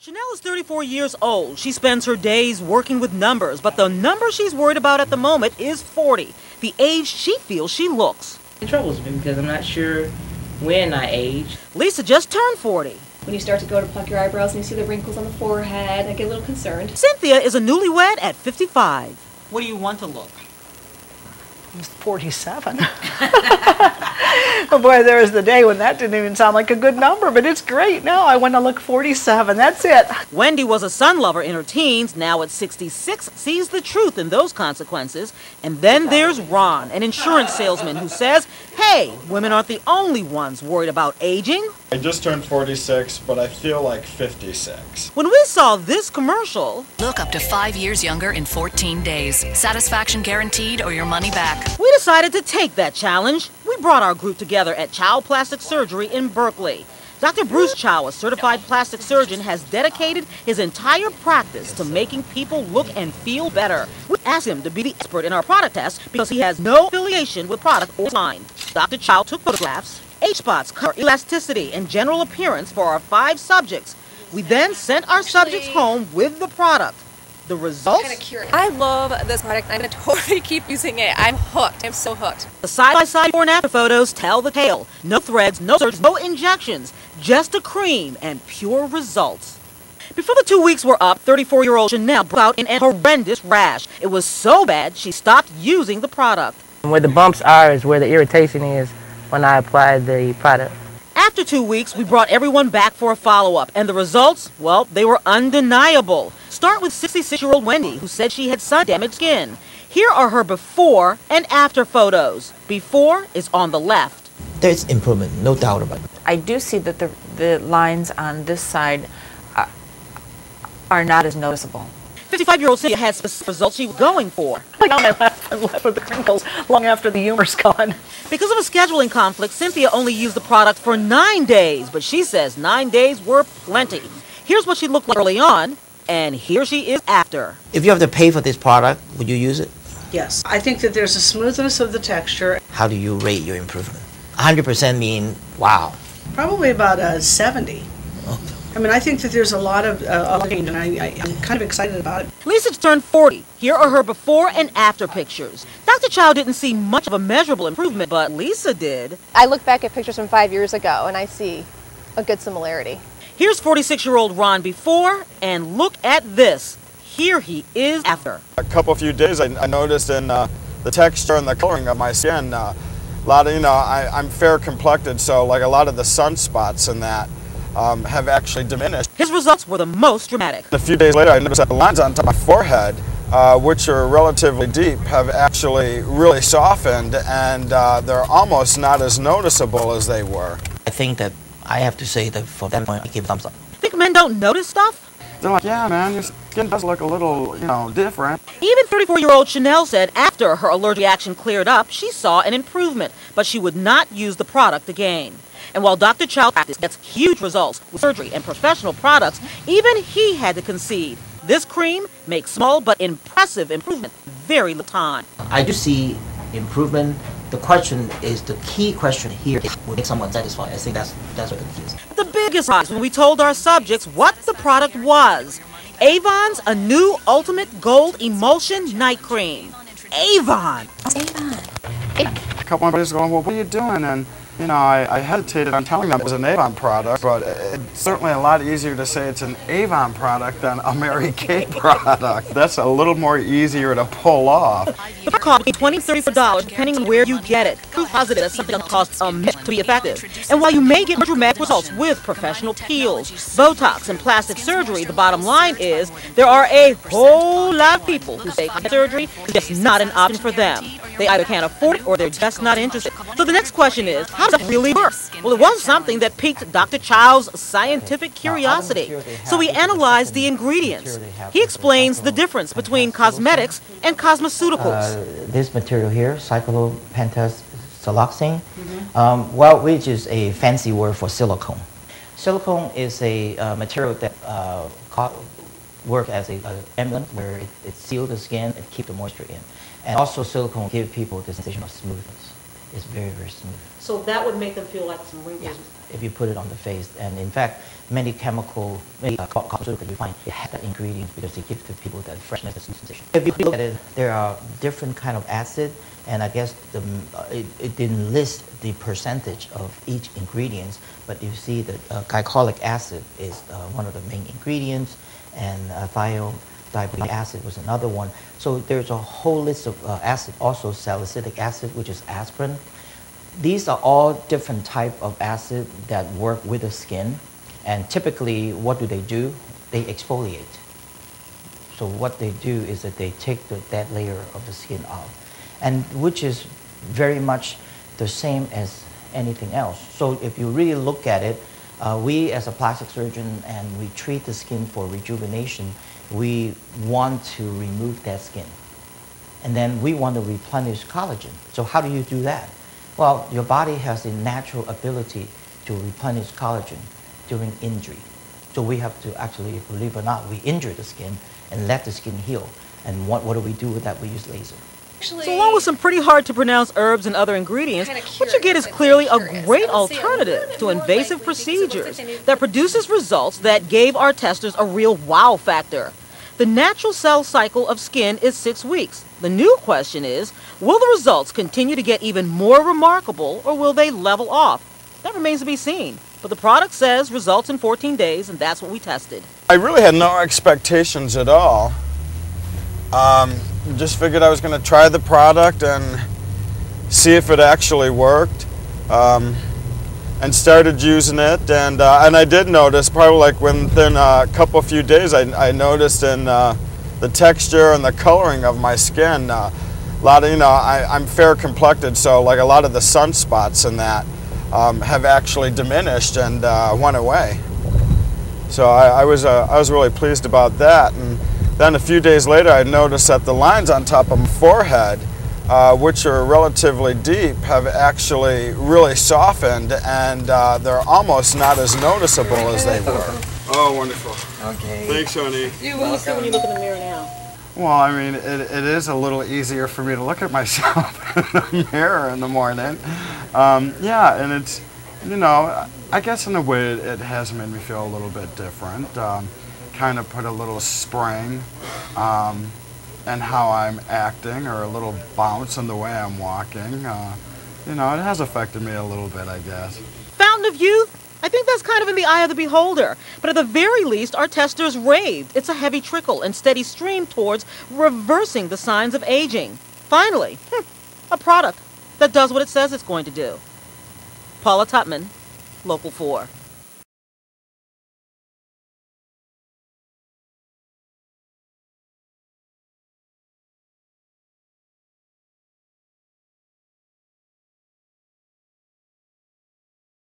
Chanel is 34 years old. She spends her days working with numbers, but the number she's worried about at the moment is 40, the age she feels she looks. It troubles me because I'm not sure when I age. Lisa just turned 40. When you start to go to pluck your eyebrows and you see the wrinkles on the forehead, I get a little concerned. Cynthia is a newlywed at 55. What do you want to look? 47. Oh boy, there was the day when that didn't even sound like a good number, but it's great. No, I want to look 47. That's it. Wendy was a sun lover in her teens, now at 66, sees the truth in those consequences. And then there's Ron, an insurance salesman who says, hey, women aren't the only ones worried about aging. I just turned 46, but I feel like 56. When we saw this commercial, look up to 5 years younger in 14 days. Satisfaction guaranteed or your money back. we decided to take that challenge. We brought our group together at Chow Plastic Surgery in Berkeley. Dr. Bruce Chow, a certified plastic surgeon, has dedicated his entire practice to making people look and feel better. We asked him to be the expert in our product test because he has no affiliation with product or line. Dr. Chow took photographs, age spots, color, elasticity, and general appearance for our 5 subjects. We then sent our subjects home with the product. The results? I love this product. I'm going to totally keep using it. I'm hooked. I'm so hooked. The side-by-side before and after photos tell the tale. No threads, no surgeons, no injections, just a cream and pure results. Before the 2 weeks were up, 34-year-old Chanel broke out in a horrendous rash. It was so bad she stopped using the product. Where the bumps are is where the irritation is when I apply the product. After 2 weeks, we brought everyone back for a follow-up, and the results, well, they were undeniable. Start with 66-year-old Wendy, who said she had sun-damaged skin. Here are her before and after photos. Before is on the left. There's improvement, no doubt about it. I do see that the lines on this side are not as noticeable. 55-year-old Cynthia had specific results she was going for. I got my left with the crinkles long after the humor's gone. Because of a scheduling conflict, Cynthia only used the product for 9 days, but she says 9 days were plenty. Here's what she looked like early on, and here she is after. If you have to pay for this product, would you use it? Yes. I think that there's a smoothness of the texture. How do you rate your improvement? 100% mean, wow. Probably about a 70. Okay. I mean, I think that there's a lot of change, and I'm kind of excited about it. Lisa turned 40. Here are her before and after pictures. Dr. Chow didn't see much of a measurable improvement, but Lisa did. I look back at pictures from 5 years ago and I see a good similarity. Here's 46-year-old Ron before, and look at this. Here he is after. A few days I noticed in the texture and the coloring of my skin, a lot of, I'm fair complected, so like a lot of the sunspots and that have actually diminished. His results were the most dramatic. A few days later I noticed that the lines on top of my forehead, which are relatively deep, have actually really softened, and they're almost not as noticeable as they were. I think that I have to say that for that point, I give a thumbs up. Think men don't notice stuff? They're like, yeah, man, your skin does look a little, different. Even 34-year-old Chanel said after her allergic reaction cleared up, she saw an improvement, but she would not use the product again. And while Dr. Chow gets huge results with surgery and professional products, even he had to concede. This cream makes small but impressive improvement in very little time. I do see improvement. The question is, the key question here is, will make someone satisfied? I think that's what the key is. The biggest surprise when we told our subjects what the product was. Avon's a new Ultimate Gold Emulsion Night Cream. Avon! A couple of days ago, well, what are you doing? And I hesitated on telling them it was an Avon product, but it's certainly a lot easier to say it's an Avon product than a Mary Kay product. That's a little more easier to pull off. The product costs between $20 and $34 depending on where you get it. Proof positive that something costs a mint to be effective. And while you may get dramatic results with professional peels, Botox, and plastic surgery, the bottom line is there are a whole lot of people who say surgery is just not an option for them. They either can't afford it or they're just not interested. So the next question is, how does it really work? Well, it was something that piqued Dr. Chow's scientific curiosity. So he analyzed the ingredients. He explains the difference between cosmetics and cosmeceuticals. This material here, cyclopentasiloxane, which is a fancy word for silicone. Silicone is a material that works as an emulsion where it seals the skin and keeps the moisture in. And also silicone gives people the sensation of smoothness. It's very, very smooth. So that would make them feel like some wrinkles. Yeah, if you put it on the face. And in fact, many cosmeceuticals you find it has that ingredient because they give to people that freshness, the sensation. If you look at it, there are different kind of acid, and I guess it didn't list the percentage of each ingredient, but you see that glycolic acid is one of the main ingredients, and thiodiamine acid was another one. So there's a whole list of acid, also salicylic acid, which is aspirin. These are all different type of acid that work with the skin, and typically what do? They exfoliate. So what they do is that they take the dead layer of the skin off, and which is very much the same as anything else. So if you really look at it, we as a plastic surgeon, and we treat the skin for rejuvenation, we want to remove dead skin. And then we want to replenish collagen. So how do you do that? Well, your body has a natural ability to replenish collagen during injury. So we have to actually, believe it or not, we injure the skin and let the skin heal. And what do we do with that? We use laser. So along with some pretty hard to pronounce herbs and other ingredients, what you get is clearly a great alternative to invasive procedures that produces results that gave our testers a real wow factor. The natural cell cycle of skin is 6 weeks. The new question is, will the results continue to get even more remarkable, or will they level off? That remains to be seen. But the product says results in 14 days, and that's what we tested. I really had no expectations at all. Just figured I was going to try the product and see if it actually worked, and started using it, and I did notice, probably like within a few days, I noticed in the texture and the coloring of my skin, a lot of, I'm fair complected, so like a lot of the sunspots and that have actually diminished and went away. So I was really pleased about that. And then a few days later, I noticed that the lines on top of my forehead, which are relatively deep, have actually really softened, and they're almost not as noticeable as they were. Oh, wonderful. Okay. Thanks, honey. What do you see when you look in the mirror now? Well, I mean, it is a little easier for me to look at myself in the mirror in the morning. Yeah, and it's, I guess in a way it has made me feel a little bit different. Kind of put a little spring in how I'm acting, or a little bounce in the way I'm walking. It has affected me a little bit, I guess. Fountain of youth? I think that's kind of in the eye of the beholder. But at the very least, our testers raved. It's a heavy trickle and steady stream towards reversing the signs of aging. Finally, a product that does what it says it's going to do. Paula Tutman, Local 4.